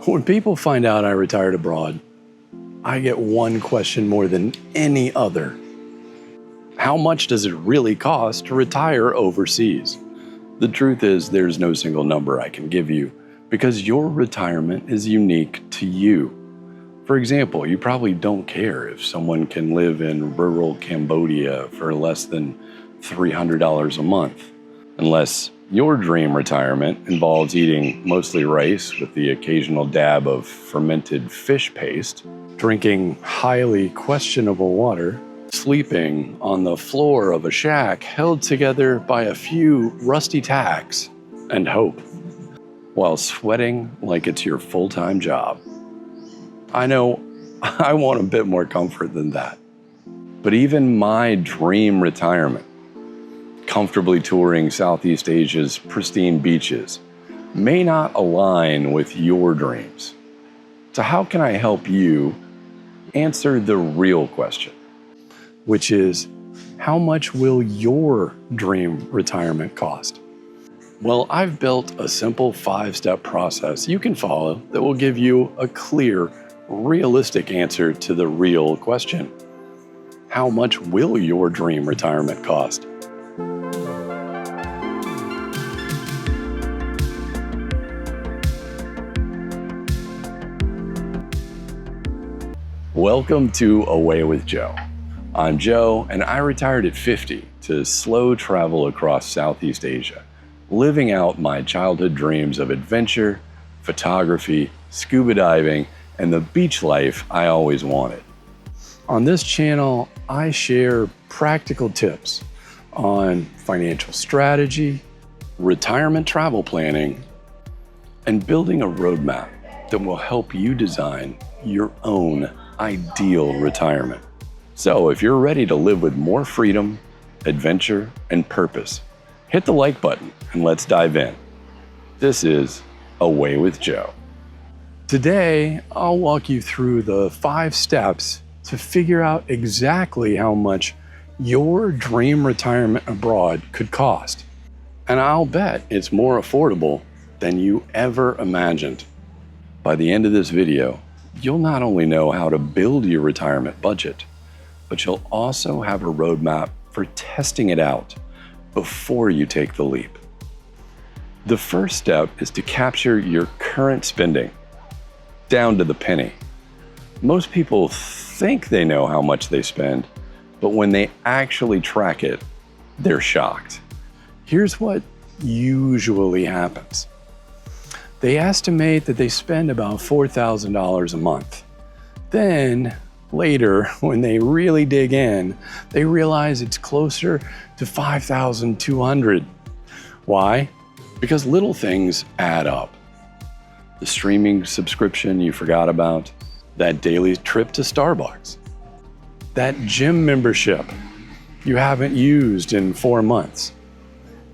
When people find out I retired abroad, I get one question more than any other. How much does it really cost to retire overseas? The truth is, there's no single number I can give you because your retirement is unique to you. For example, you probably don't care if someone can live in rural Cambodia for less than $300 a month, unless your dream retirement involves eating mostly rice with the occasional dab of fermented fish paste, drinking highly questionable water, sleeping on the floor of a shack held together by a few rusty tacks and hope, while sweating like it's your full-time job. I know I want a bit more comfort than that. But even my dream retirement, comfortably touring Southeast Asia's pristine beaches, may not align with your dreams. So how can I help you answer the real question, which is, how much will your dream retirement cost? Well, I've built a simple 5-step process you can follow that will give you a clear, realistic answer to the real question. How much will your dream retirement cost? Welcome to Away with Joe. I'm Joe, and I retired at 50 to slow travel across Southeast Asia, living out my childhood dreams of adventure, photography, scuba diving, and the beach life I always wanted. On this channel, I share practical tips on financial strategy, retirement travel planning, and building a roadmap that will help you design your own ideal retirement. So if you're ready to live with more freedom, adventure, and purpose, hit the like button and let's dive in. This is Away with Joe. Today, I'll walk you through the 5 steps to figure out exactly how much your dream retirement abroad could cost. And I'll bet it's more affordable than you ever imagined. By the end of this video, you'll not only know how to build your retirement budget, but you'll also have a roadmap for testing it out before you take the leap. The first step is to capture your current spending, down to the penny. Most people think they know how much they spend, but when they actually track it, they're shocked. Here's what usually happens. They estimate that they spend about $4,000 a month. Then, later, when they really dig in, they realize it's closer to $5,200. Why? Because little things add up. The streaming subscription you forgot about, that daily trip to Starbucks, that gym membership you haven't used in 4 months.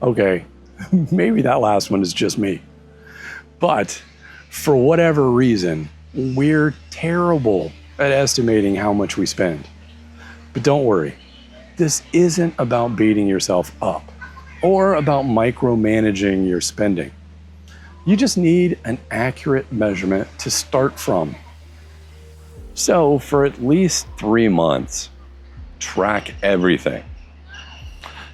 Okay, maybe that last one is just me. But for whatever reason, we're terrible at estimating how much we spend. But don't worry, this isn't about beating yourself up or about micromanaging your spending. You just need an accurate measurement to start from. So for at least 3 months, track everything.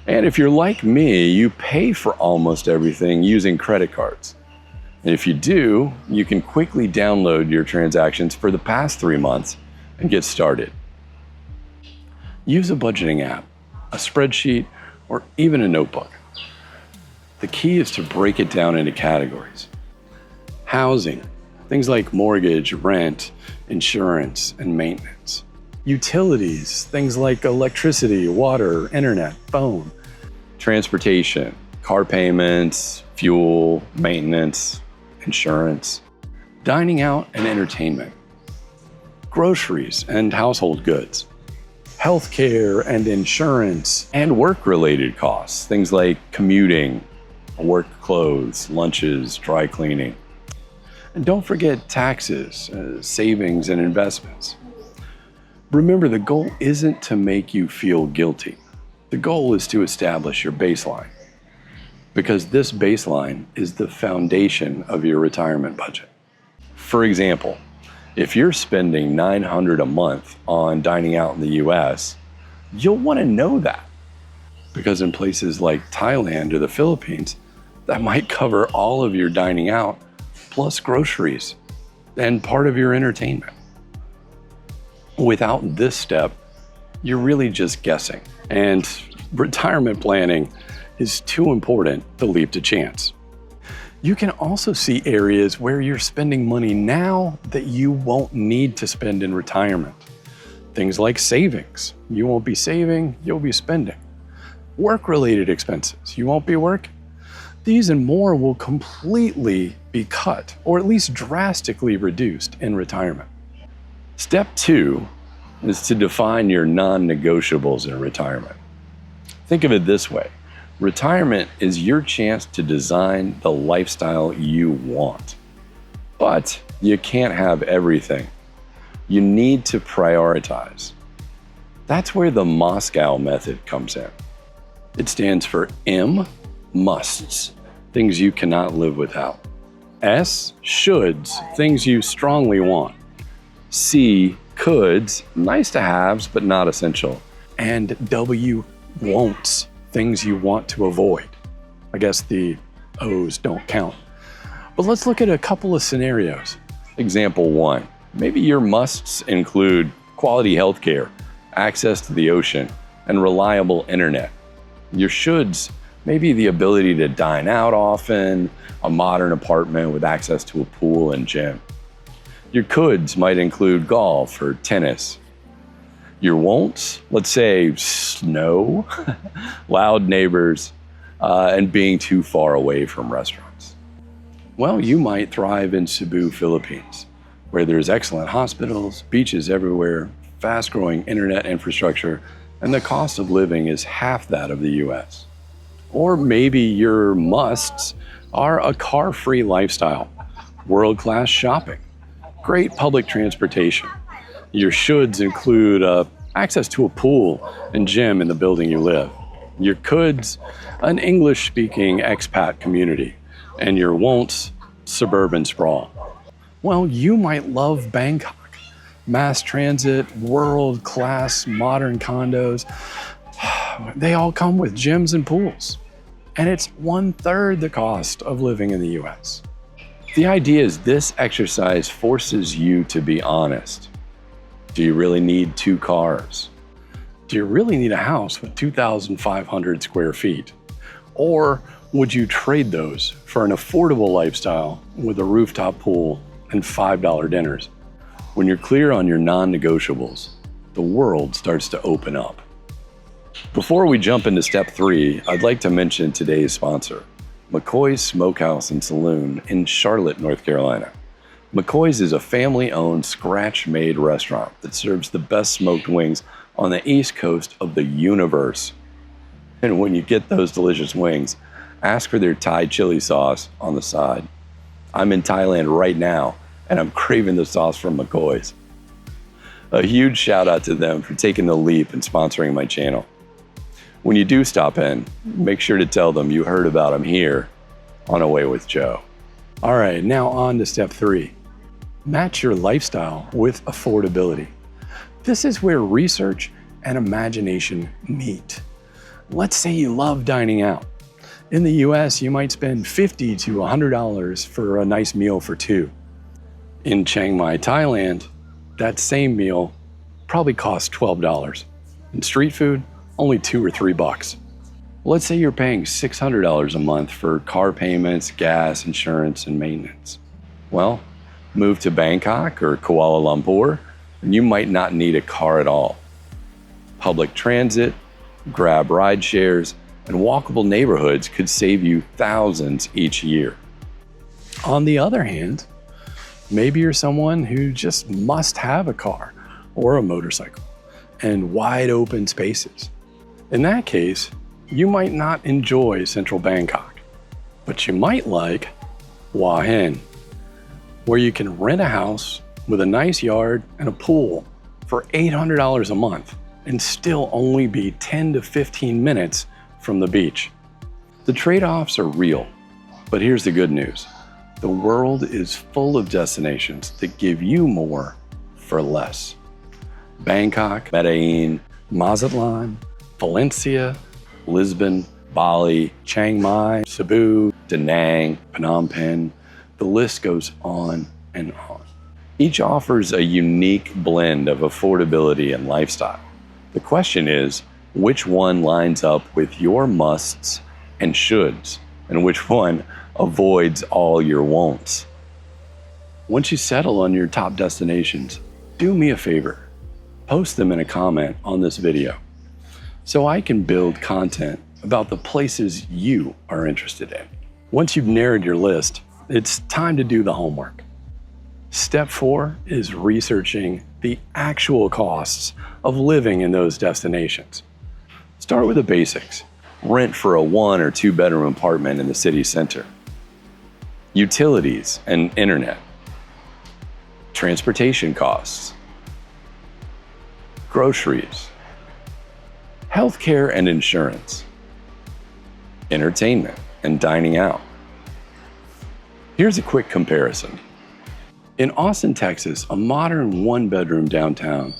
And if you're like me, you pay for almost everything using credit cards. And if you do, you can quickly download your transactions for the past 3 months and get started. Use a budgeting app, a spreadsheet, or even a notebook. The key is to break it down into categories. Housing, things like mortgage, rent, insurance, and maintenance. Utilities, things like electricity, water, internet, phone. Transportation, car payments, fuel, maintenance, insurance. Dining out and entertainment. Groceries and household goods. Healthcare and insurance and work-related costs, things like commuting, work clothes, lunches, dry cleaning. And don't forget taxes, savings, and investments. Remember, the goal isn't to make you feel guilty. The goal is to establish your baseline, because this baseline is the foundation of your retirement budget. For example, if you're spending $900 a month on dining out in the US, you'll want to know that. Because in places like Thailand or the Philippines, that might cover all of your dining out, plus groceries, and part of your entertainment. Without this step, you're really just guessing. And retirement planning is too important to leave to chance. You can also see areas where you're spending money now that you won't need to spend in retirement. Things like savings. You won't be saving, you'll be spending. Work-related expenses. You won't be working. These and more will completely be cut, or at least drastically reduced in retirement. Step 2 is to define your non-negotiables in retirement. Think of it this way. Retirement is your chance to design the lifestyle you want. But you can't have everything. You need to prioritize. That's where the Moscow method comes in. It stands for M, musts, things you cannot live without. S, shoulds, things you strongly want. C, coulds, nice to haves, but not essential. And W, won'ts, things you want to avoid. I guess the O's don't count. But let's look at a couple of scenarios. Example 1, maybe your musts include quality healthcare, access to the ocean, and reliable internet. Your shoulds may be the ability to dine out often, a modern apartment with access to a pool and gym. Your coulds might include golf or tennis. Your won'ts, let's say snow, loud neighbors, and being too far away from restaurants. Well, you might thrive in Cebu, Philippines, where there's excellent hospitals, beaches everywhere, fast-growing internet infrastructure, and the cost of living is half that of the US. Or maybe your musts are a car-free lifestyle, world-class shopping, great public transportation. Your shoulds include access to a pool and gym in the building you live. Your coulds, an English-speaking expat community. And your won'ts, suburban sprawl. Well, you might love Bangkok. Mass transit, world-class modern condos. They all come with gyms and pools. And it's 1/3 the cost of living in the US. The idea is this exercise forces you to be honest. Do you really need 2 cars? Do you really need a house with 2,500 square feet? Or would you trade those for an affordable lifestyle with a rooftop pool and $5 dinners? When you're clear on your non-negotiables, the world starts to open up. Before we jump into step 3, I'd like to mention today's sponsor, McCoy's Smokehouse and Saloon in Charlotte, North Carolina. McCoy's is a family-owned, scratch-made restaurant that serves the best smoked wings on the East Coast of the universe. And when you get those delicious wings, ask for their Thai chili sauce on the side. I'm in Thailand right now, and I'm craving the sauce from McCoy's. A huge shout out to them for taking the leap and sponsoring my channel. When you do stop in, make sure to tell them you heard about them here on A Way with Joe. All right, now on to step 3. Match your lifestyle with affordability. This is where research and imagination meet. Let's say you love dining out. In the US, you might spend $50 to $100 for a nice meal for 2. In Chiang Mai, Thailand, that same meal probably costs $12. And street food, only $2 or $3. Let's say you're paying $600 a month for car payments, gas, insurance, and maintenance. Well, move to Bangkok or Kuala Lumpur, and you might not need a car at all. Public transit, Grab ride shares, and walkable neighborhoods could save you thousands each year. On the other hand, maybe you're someone who just must have a car or a motorcycle and wide open spaces. In that case, you might not enjoy central Bangkok, but you might like Hua Hin, where you can rent a house with a nice yard and a pool for $800 a month and still only be 10 to 15 minutes from the beach. The trade-offs are real, but here's the good news. The world is full of destinations that give you more for less. Bangkok, Medellin, Mazatlan, Valencia, Lisbon, Bali, Chiang Mai, Cebu, Da Nang, Phnom Penh. The list goes on and on. Each offers a unique blend of affordability and lifestyle. The question is, which one lines up with your musts and shoulds, and which one avoids all your won'ts? Once you settle on your top destinations, do me a favor. Post them in a comment on this video so I can build content about the places you are interested in. Once you've narrowed your list, it's time to do the homework. Step 4 is researching the actual costs of living in those destinations. Start with the basics. Rent for a 1 or 2 bedroom apartment in the city center. Utilities and internet. Transportation costs. Groceries. Healthcare and insurance. Entertainment and dining out. Here's a quick comparison. In Austin, Texas, a modern 1-bedroom downtown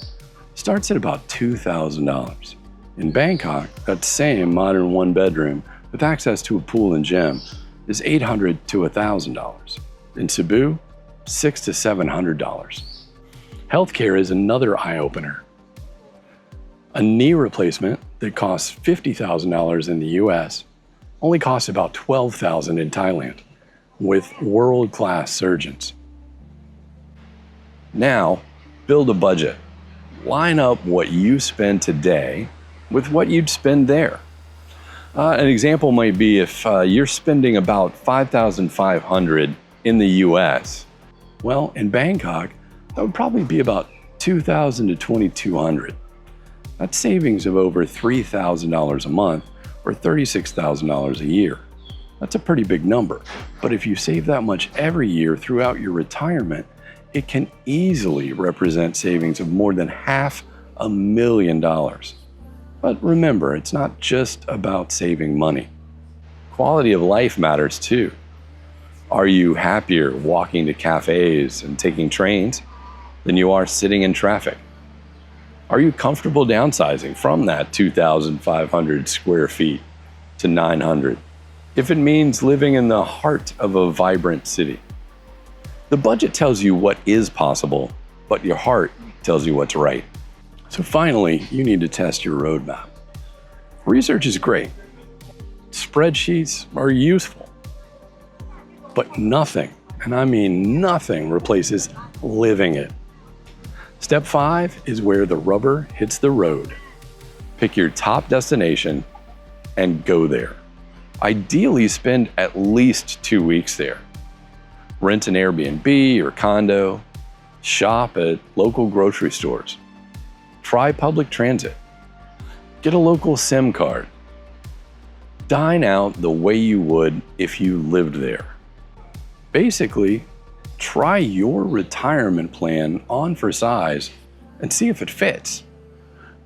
starts at about $2,000. In Bangkok, that same modern 1-bedroom with access to a pool and gym is $800 to $1,000. In Cebu, $600 to $700. Healthcare is another eye-opener. A knee replacement that costs $50,000 in the US only costs about $12,000 in Thailand, with world-class surgeons. Now, build a budget. Line up what you spend today with what you'd spend there. An example might be if you're spending about $5,500 in the US. Well, in Bangkok, that would probably be about $2,000 to $2,200. That's savings of over $3,000 a month or $36,000 a year. That's a pretty big number, but if you save that much every year throughout your retirement, it can easily represent savings of more than $500,000. But remember, it's not just about saving money. Quality of life matters too. Are you happier walking to cafes and taking trains than you are sitting in traffic? Are you comfortable downsizing from that 2,500 square feet to 900? If it means living in the heart of a vibrant city. The budget tells you what is possible, but your heart tells you what's right. So finally, you need to test your roadmap. Research is great. Spreadsheets are useful. But nothing, and I mean nothing, replaces living it. Step 5 is where the rubber hits the road. Pick your top destination and go there. Ideally, spend at least 2 weeks there. Rent an Airbnb or condo. Shop at local grocery stores. Try public transit. Get a local SIM card. Dine out the way you would if you lived there. Basically, try your retirement plan on for size and see if it fits.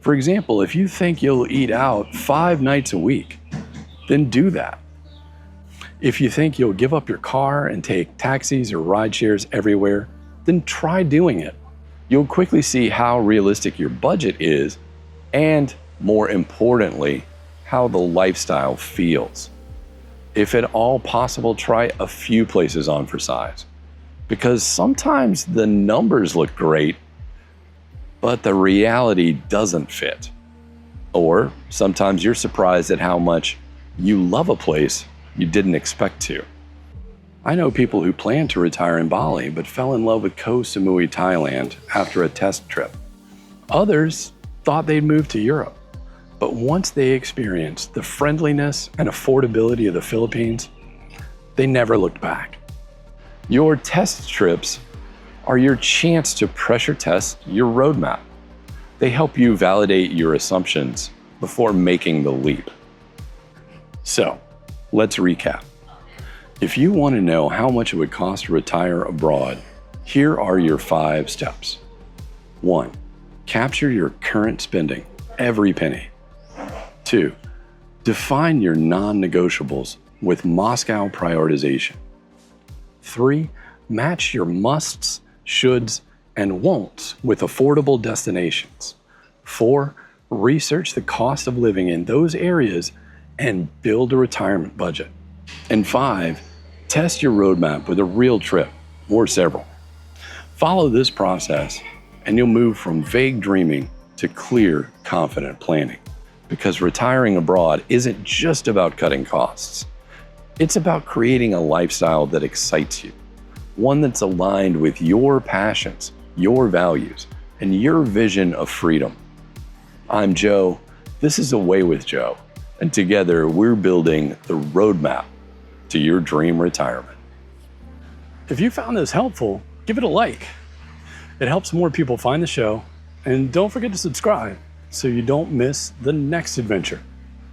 For example, if you think you'll eat out 5 nights a week, then do that. If you think you'll give up your car and take taxis or ride shares everywhere, then try doing it. You'll quickly see how realistic your budget is and, more importantly, how the lifestyle feels. If at all possible, try a few places on for size, because sometimes the numbers look great, but the reality doesn't fit. Or sometimes you're surprised at how much you love a place you didn't expect to. I know people who planned to retire in Bali but fell in love with Koh Samui, Thailand after a test trip. Others thought they'd move to Europe, but once they experienced the friendliness and affordability of the Philippines, they never looked back. Your test trips are your chance to pressure test your roadmap. They help you validate your assumptions before making the leap. So, let's recap. If you want to know how much it would cost to retire abroad, here are your 5 steps. 1. Capture your current spending, every penny. 2. Define your non-negotiables with Moscow prioritization. 3, match your musts, shoulds, and won'ts with affordable destinations. 4, research the cost of living in those areas and build a retirement budget. And 5, test your roadmap with a real trip or several. Follow this process and you'll move from vague dreaming to clear, confident planning. Because retiring abroad isn't just about cutting costs. It's about creating a lifestyle that excites you, one that's aligned with your passions, your values, and your vision of freedom. I'm Joe. This is Away with Joe, and together we're building the roadmap to your dream retirement. If you found this helpful, give it a like. It helps more people find the show, and don't forget to subscribe so you don't miss the next adventure.